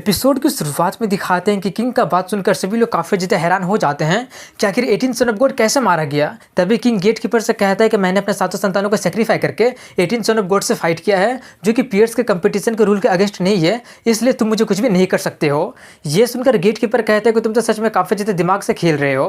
Episode की शुरुआत में दिखाते हैं कि किंग का बात सुनकर सभी लोग काफी ज्यादा हैरान हो जाते हैं कि आखिर 18 सन ऑफ गॉड कैसे मारा गया। तभी किंग गेट कीपर से कहता है कि मैंने अपने सातों संतानों को सेक्रीफाई करके 18 सन ऑफ गॉड से फाइट किया है, जो कि पियर्स के कंपटीशन के रूल के अगेंस्ट नहीं है, इसलिए तुम मुझे कुछ भी नहीं कर सकते हो। ये सुनकर गेट कीपर कहता है कि तुम तो सच में काफी ज्यादा दिमाग से खेल रहे हो।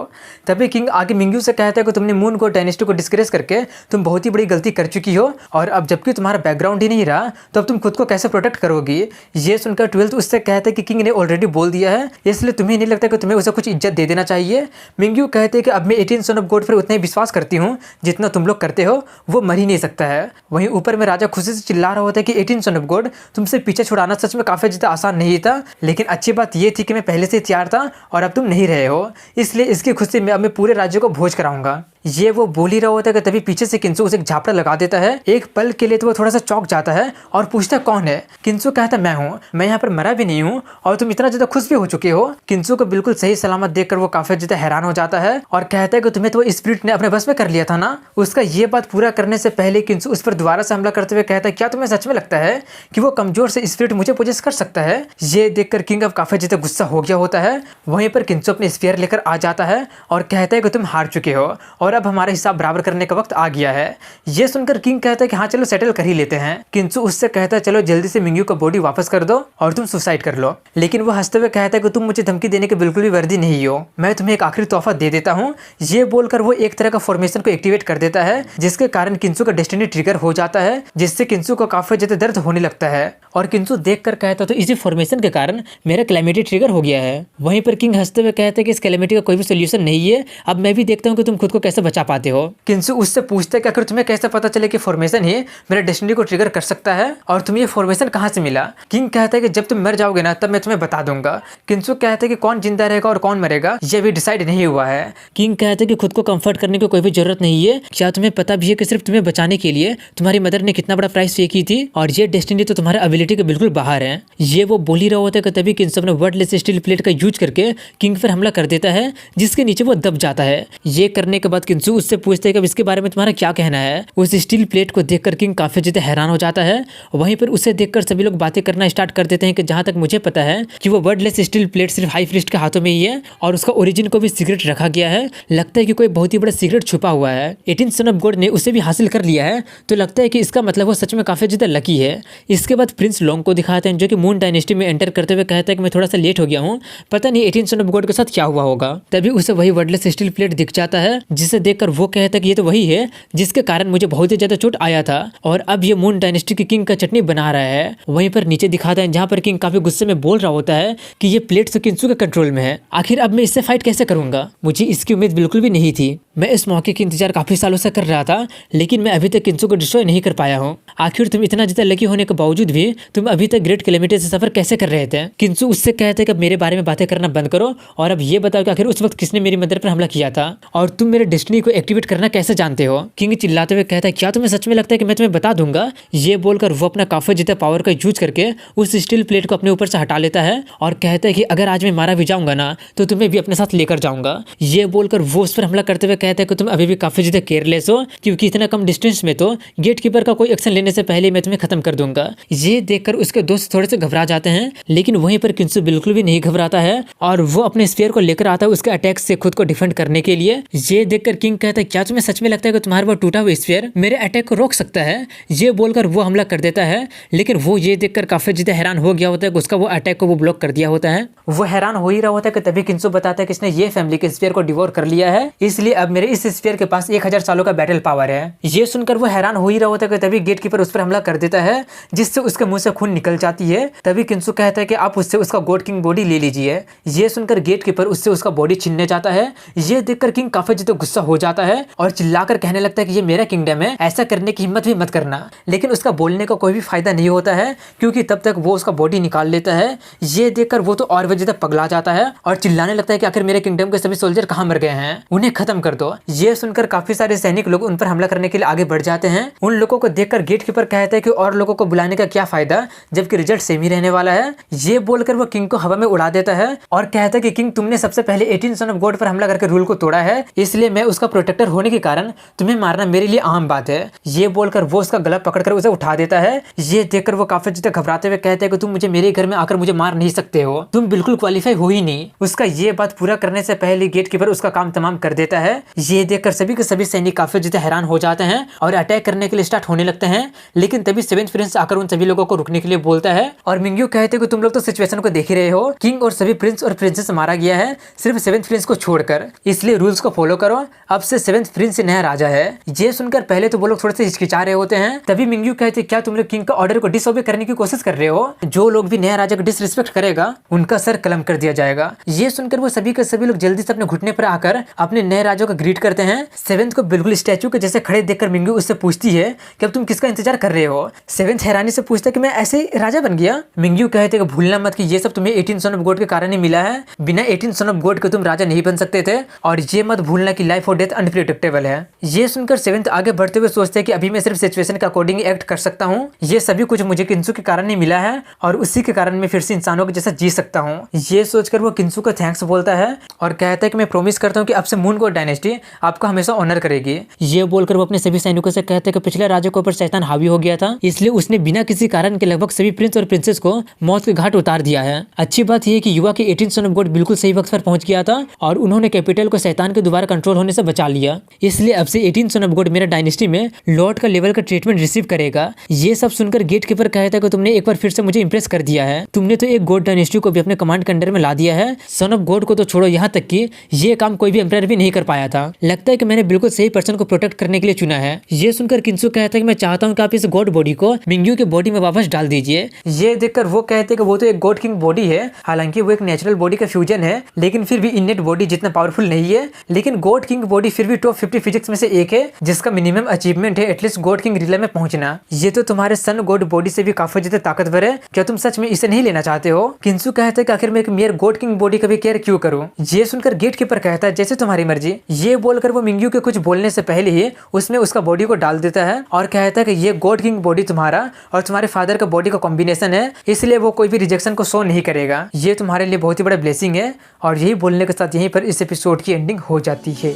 तभी किंग आगे मिंग्यू से कहता है कि तुमने मून गॉड डायनेस्टी को डिस्करेज करके तुम बहुत ही बड़ी गलती कर चुकी हो, और अब जबकि तुम्हारा बैकग्राउंड ही नहीं रहा तो अब तुम खुद को कैसे प्रोटेक्ट करोगी। ये सुनकर 12 उससे कहता है कि किंग ने ऑलरेडी बोल दिया है, इसलिए तुम्हें नहीं लगता कि तुम्हें उसे कुछ इज्जत दे देना चाहिए। मिंग्यू कहते हैं कि अब मैं 18 सन ऑफ गॉड पर उतना ही विश्वास करती हूँ जितना तुम लोग करते हो, वो मर ही नहीं सकता है। वहीं ऊपर में राजा खुशी से चिल्ला रहा होता है कि 18 सन ऑफ गॉड तुमसे पीछे छुड़ाना सच में काफी ज्यादा आसान नहीं था, लेकिन अच्छी बात ये थी कि मैं पहले से तैयार था और अब तुम नहीं रहे हो, इसलिए इसकी खुशी में अब मैं पूरे राज्य को भोज कराऊंगा। ये वो बोल ही रहा होता है कि तभी पीछे से किंसु उसे एक झापड़ा लगा देता है। एक पल के लिए तो वो थोड़ा सा चौंक जाता है और पूछता है कौन है। किंसु कहता है मैं हूँ, मैं यहाँ पर मरा भी नहीं हूँ और तुम इतना ज्यादा खुश भी हो चुके हो। किंसु को बिल्कुल सही सलामत देखकर वो काफी ज्यादा हैरान हो जाता है और कहता है कि तुम्हें तो वो स्पिरिट ने अपने बस में कर लिया था ना। उसका ये बात पूरा करने से पहले किंसु उस पर दोबारा से हमला करते हुए कहता है क्या तुम्हें सच में लगता है कि वो कमजोर से स्पिरिट मुझे पोजेस कर सकता है। ये देखकर किंग अब काफी ज्यादा गुस्सा हो गया होता है। वहीं पर किंसु अपने स्पीयर लेकर आ जाता है और कहता है कि तुम हार चुके हो और अब हमारा हिसाब बराबर करने का वक्त आ गया है। ये सुनकर किंग कहता है कि हाँ चलो सेटल कर ही लेते हैं। किंसु उससे कहता है चलो जल्दी से मिंग्यू का बॉडी वापस कर दो और तुम सुसाइड कर लो, लेकिन वो हंसते हुए कहता है कि तुम मुझे धमकी देने के बिल्कुल भी वर्दी नहीं हो, मैं तुम्हें एक आखिरी तोहफा दे देता हूँ। ये बोलकर वो एक तरह का फॉर्मेशन को एक्टिवेट कर देता है, जिसके कारण किंसु का डेस्टिनी ट्रिगर हो जाता है, जिससे किंसु को काफी ज्यादा दर्द होने लगता है। और किंसु देखकर कहता तो इसी फॉर्मेशन के कारण मेरा कैलेमिटी ट्रिगर हो गया है। वहीं पर किंग हंसते हुए कहते हैं कि इस कैलेमिटी का कोई भी सोल्यूशन नहीं है, अब मैं भी देखता हूँ कि तुम खुद को कैसे बचा पाते हो। किंसु उससे पूछता है कि अगर तुम्हें कैसे पता चले कि फॉर्मेशन ही मेरे डेस्टिनी को ट्रिगर कर सकता है और तुम्हें ये फॉर्मेशन कहाँ से मिला। किंग कहता है कि जब तुम मर जाओगे ना तब मैं तुम्हें बता दूंगा। किंसु कहता है कि कौन जिंदा रहेगा और कौन मरेगा ये भी डिसाइड नहीं हुआ है। किंग कहता है कि खुद को कंफर्ट करने की कोई भी जरूरत नहीं है, क्या तुम्हें पता भी है कि सिर्फ तुम्हें बचाने के लिए तुम्हारी मदर ने कितना बड़ा प्राइस पे की थी, और ये डेस्टिनी तो तुम्हारे एबिलिटी के बिल्कुल बाहर है। ये वो बोल ही रहा होता है कि तभी किंसु अपने वर्डलेस स्टील प्लेट का यूज करके किंग पर हमला कर देता है, जिसके नीचे वो दब जाता है। ये करने के बाद किंसु उससे पूछता है कि अब इसके बारे में तुम्हारा क्या कहना है। उस स्टील प्लेट को देखकर किंग काफी ज्यादा हैरान हो जाता है। वहीं पर उसे देखकर सभी लोग बातें करना स्टार्ट कर देते हैं कि जहां तक मुझे पता है कि वो वर्डलेस स्टील प्लेट सिर्फ हाई प्रीस्ट के हाथों में ही है और उसका ओरिजिन को भी सीक्रेट रखा गया है। लगता है कि कोई बहुत ही बड़ा सीक्रेट छुपा हुआ है। 18 सन ऑफ गॉड ने उसे भी हासिल कर लिया है, तो लगता है कि इसका मतलब वो सच में काफी ज्यादा लकी है। इसके बाद प्रिंस लॉन्ग को दिखाते हैं, जो कि मून डायनेस्टी में एंटर करते हुए कहता है कि मैं थोड़ा सा लेट हो गया हूँ, पता नहीं 18 सन ऑफ गॉड के साथ क्या हुआ होगा। तभी उसे वही वर्डलेस स्टील प्लेट दिख जाता है, जिसे देखकर वो कहता है कि ये तो वही है जिसके कारण मुझे बहुत ही ज्यादा चोट आया था और अब ये मून डायनेस्टी की किंग का चटनी बना रहा है। वहीं पर नीचे दिखाता है जहाँ पर किंग काफी गुस्से में बोल रहा होता है कि ये प्लेट तो किंसु के कंट्रोल में है, आखिर अब मैं इससे फाइट कैसे करूंगा। मुझे इसकी उम्मीद बिल्कुल भी नहीं थी। मैं इस मौके की इंतजार काफी सालों से कर रहा था, लेकिन मैं अभी तक किंसु को डिस्ट्रॉय नहीं कर पाया हूँ। आखिर तुम इतना ज्यादा लकी होने के बावजूद भी तुम अभी तक ग्रेट कैलेमिटी से सफर कैसे कर रहे थे। किंसु उससे कहते हैं कि अब मेरे बारे में बातें करना बंद करो और अब ये बताओ कि आखिर उस वक्त किसने मेरी मदर पर हमला किया था और तुम मेरे डेस्टिनी को एक्टिवेट करना कैसे जानते हो। किंग चिल्लाते हुए कहता है क्या तुम्हें सच में लगता है कि मैं तुम्हें बता दूंगा। ये बोलकर वो अपना काफी ज्यादा पावर का यूज करके उस स्टील प्लेट को अपने ऊपर से हटा लेता है और कहता है कि अगर आज मैं मारा भी जाऊंगा ना तो तुम्हें भी अपने साथ लेकर जाऊंगा। ये बोलकर वो उस पर हमला करते हुए कहता है कि तुम अभी भी काफी ज्यादा केयरलेस हो, क्योंकि इतना कम डिस्टेंस में तो गेट कीपर का कोई एक्शन लेने से पहले मैं तुम्हें खत्म कर दूंगा। ये देखकर उसके दोस्त थोड़े से घबरा जाते हैं, लेकिन वहीं पर किंसु बिल्कुल भी नहीं घबराता है और वो अपने स्पीयर को लेकर आता है उसके अटैक से खुद को डिफेंड करने के लिए। ये देखकर किंग कहता है क्या तुम्हें सच में लगता है कि तुम्हारा वो टूटा हुआ स्पीयर मेरे अटैक को रोक सकता है। ये बोलकर वो हमला कर देता है, लेकिन वो ये देखकर काफी ज्यादा हैरान हो गया होता है कि उसका वो अटैक को वो ब्लॉक कर दिया होता है। वो हैरान हो ही रहा होता है कि तभी किंसु बताता है कि इसने ये फैमिली के स्पीयर को डिवोर कर लिया है, इसलिए अब मेरे इस स्पीयर के पास 1000 सालों का बैटल पावर है। ये सुनकर वो हैरान हो ही रहा होता है कि तभी गेट कीपर उस पर हमला कर देता है, जिससे उसके मुंह से खून निकल जाती है। तभी किंसु कहता है कि आप उससे उसका गॉड किंग बॉडी ले लीजिए। ये सुनकर गेट कीपर उससे उसका बॉडी छीनने जाता है। ये देखकर किंग काफी ज्यादा गुस्सा हो जाता है और चिल्लाकर कहने लगता है कि ये मेरा किंगडम है, ऐसा करने की हिम्मत भी मत करना। लेकिन उसका बोलने का कोई भी फायदा नहीं होता है, क्योंकि तब तक वो उसका बॉडी निकाल लेता है। ये देखकर वो तो और भी ज्यादा पगला जाता है और चिल्लाने लगता है कि आखिर मेरे किंगडम के सभी सोल्जर कहाँ मर गए हैं, उन्हें खत्म कर दो। दो। ये सुनकर काफी सारे सैनिक लोग उन पर हमला करने के लिए आगे बढ़ जाते हैं। उन लोगों को देखकर गेट कीपर कहता है कि और लोगों को बुलाने का क्या फायदा जबकि रिजल्ट सेम ही रहने वाला है। ये बोलकर वो किंग को हवा में उड़ा देता है और कहता है कि किंग, तुमने सबसे पहले 18 सन ऑफ गॉड पर हमला करके रूल को तोड़ा है, इसलिए मैं उसका प्रोटेक्टर होने के कारण तुम्हें मारना मेरे लिए आम बात है। ये बोलकर वो उसका गला पकड़कर उसे उठा देता है। ये देखकर वो काफी ज्यादा घबराते हुए कहते हैं कि तुम मुझे मेरे घर में आकर मुझे मार नहीं सकते हो, तुम बिल्कुल क्वालिफाई हो ही नहीं। उसका ये बात पूरा करने से पहले गेट कीपर उसका काम तमाम कर देता है। ये देखकर सभी के सभी सैनिक काफी ज्यादा हैरान हो जाते हैं और अटैक करने के लिए स्टार्ट होने लगते हैं। लेकिन तभी सेवेंथ प्रिंस आकर उन सभी लोगों को रुकने के लिए बोलता है और मिंग्यू कहते हैं कि तुम लोग तो सिचुएशन को देख ही रहे हो, किंग और सभी प्रिंस और प्रिंसेस मारा गया है सिर्फ सेवेंथ प्रिंस को छोड़कर, इसलिए रूल्स को फॉलो करो, अब से सेवेंथ प्रिंस नया राजा है। ये सुनकर पहले तो वो लोग थोड़े से हिचकिचा रहे होते हैं। तभी मिंग्यू कहते क्या तुम लोग किंग का ऑर्डर को डिसओबे करने की कोशिश कर रहे हो? जो लोग भी नया राजा को डिसरिस्पेक्ट करेगा उनका सर कलम कर दिया जाएगा। ये सुनकर वो सभी के सभी लोग जल्दी से अपने घुटने पर आकर अपने नए राजा को ग्रीट करते हैं। सेवेंथ को बिल्कुल स्टैचू के जैसे खड़े देखकर मिंग्यू उससे पूछती है कि अब तुम किसका इंतजार कर रहे हो? सेवेंथ हैरानी से पूछता है कि मैं ऐसे ही राजा बन गया। मिंग्यू कहते कि भूलना मत कि ये सब तुम्हें 18 सन ऑफ गॉड के कारण ही मिला है, बिना 18 सन ऑफ गॉड के तुम राजा नहीं बन सकते थे, और ये मत भूलना कि लाइफ और डेथ अनप्रिडिक्टेबल है। ये सुनकर सेवेंथ आगे बढ़ते हुए सोचते हैं कि अभी मैं सिर्फ सिचुएशन के अकॉर्डिंग एक्ट कर सकता हूँ, ये सभी कुछ मुझे किंसू के कारण ही मिला है और उसी के कारण मैं फिर से इंसानों के जैसा जी सकता हूँ। ये सोचकर वो किंसू को थैंक्स बोलता है और कहता है कि मैं प्रॉमिस करता हूँ कि अब से मून गॉड डायनेस्टी आपको हमेशा ऑनर करेगी। ये बोलकर वो अपने सभी सैनिकों से कहते हैं कि पिछले राजा के ऊपर शैतान हावी हो गया था, इसलिए उसने बिना किसी कारण के लगभग सभी प्रिंस और प्रिंसेस को मौत के घाट उतार दिया है। अच्छी बात यह है कि युवा के 18 सन ऑफ गॉड बिल्कुल सही वक्त पर पहुंच गया था और उन्होंने कैपिटल को शैतान के दोबारा कंट्रोल होने से बचा लिया, इसलिए अब से 18 सन ऑफ गॉड मेरा डायनेस्टी में लॉर्ड का लेवल का ट्रीटमेंट रिसीव करेगा। ये सब सुनकर गेट कीपर कहता है कि तुमने एक बार फिर से मुझे इंप्रेस कर दिया है, तुमने तो एक गॉड डायनेस्टी को भी अपने कमांड के अंडर में ला दिया है। सन ऑफ गॉड को तो छोड़ो, यहाँ तक कि ये काम कोई भी एम्पायर भी नहीं कर पाया था। लगता है कि मैंने बिल्कुल सही पर्सन को प्रोटेक्ट करने के लिए चुना है। ये सुनकर किंसू कहता है कि मैं चाहता हूँ कि आप इस गॉड बॉडी को मिंग्यू के बॉडी में वापस डाल दीजिए। ये देखकर वो कहते हैं कि वो तो एक गॉड किंग बॉडी है, हालांकि वो एक नेचुरल बॉडी का फ्यूजन है, लेकिन फिर भी इननेट बॉडी जितना पावरफुल नहीं है। लेकिन गॉड किंग बॉडी फिर भी टॉप 50 फिजिक्स में से एक है, जिसका मिनिमम अचीवमेंट है एटलीस्ट गॉड किंग रिले में पहुंचना। ये तो तुम्हारे सन गॉड बॉडी से भी काफी ज्यादा ताकतवर है, क्या तुम सच में इसे नहीं लेना चाहते हो? किंसू कहता है कि आखिर मैं एक मेयर गॉड किंग बॉडी का भी केयर क्यों करूं? ये सुनकर गेट कीपर कहता है जैसे तुम्हारी मर्जी। ये बोलकर वो मिंग्यू के कुछ बोलने से पहले ही उसमें उसका बॉडी को डाल देता है और कहता है कि ये गॉड किंग बॉडी तुम्हारा और तुम्हारे फादर का बॉडी का कॉम्बिनेशन है, इसलिए वो कोई भी रिजेक्शन को शो नहीं करेगा। ये तुम्हारे लिए बहुत ही बड़ा ब्लेसिंग है। और यही बोलने के साथ यहीं पर इस एपिसोड की एंडिंग हो जाती है।